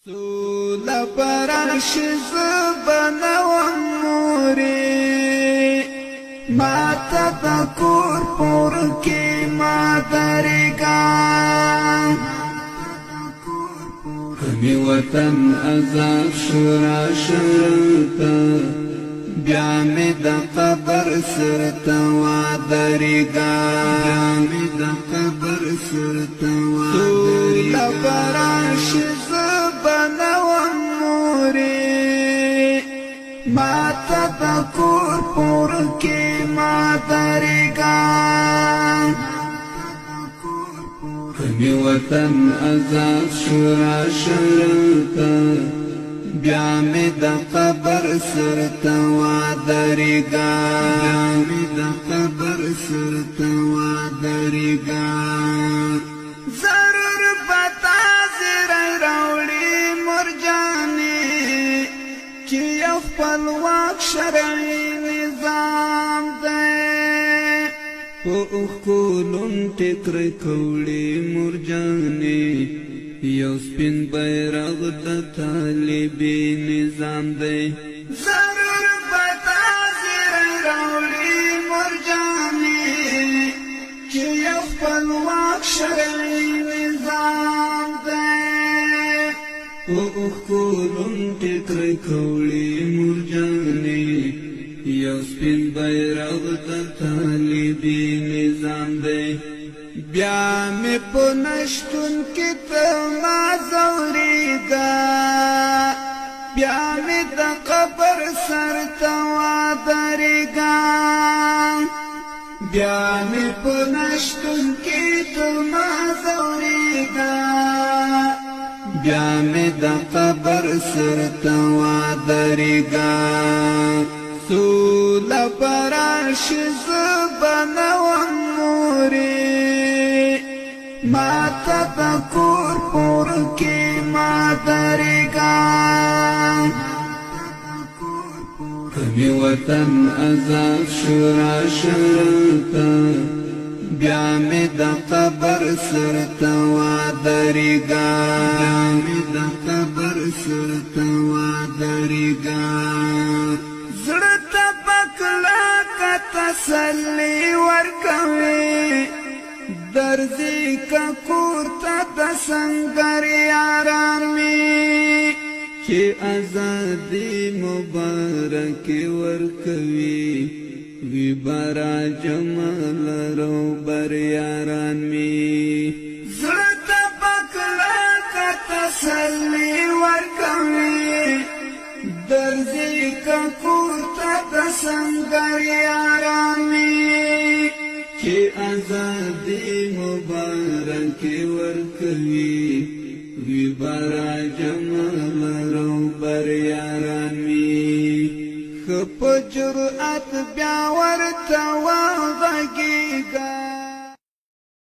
سولا پرش زبنوم موری ما تذکر پور کی مادرگان کمی وطن ازاد شرا شرطا بیامی دا قبر سرطا وادرگان بیامی دا قبر سرطا وادرگان سولا پرش زبنوم موری ما تذکر پور کی مادرگان کمی وطن ازاد شرا شرطا بیامی دا قبر سرطا وادرگان بیامی دا قبر سرطا وادرگان ضرور بتا زیرائی راوڑی مرجانی چی یو خپلواک شرعی نظام دے پو اخکولن ٹکر کوڑی مرجانی یو سپین بیرغ دا طالبی نظام دے ضرور بتا زیرائی راوڑی مرجانی چی یو خپلواک شرعی نظام دے او اخکولن ٹکر کوڑی مرجانی یو سپین بیرغ دا طالبی نظام دے بیا می پنشتون کی تما زوریگا بیا می دا قبر سر توادرگا بیا می پنشتون کی تما زوریگا بیا می دا قبر سر توادرگا سولا پرش زبنوم موری ما تذکر پور کی مادرگان کمی وطن ازاد شرا شرطا بیامی دا قبر سرطا وادرگان بیامی دا قبر سرطا وادرگان زړه پکلا کا تسلی ورکوي درځي کا کوړه د سنگر یاران می چې ازادي مبارک ورکوي وی بارا جمال رو بر یاران می زړه پکلا کا تسلی ورکوي درځي کا کوړه د سنگر یاران می چې ازادي مبارک ورکوي وی بارا جمال رو بر یاران می خپ جرأت بیا ورته وغږیږه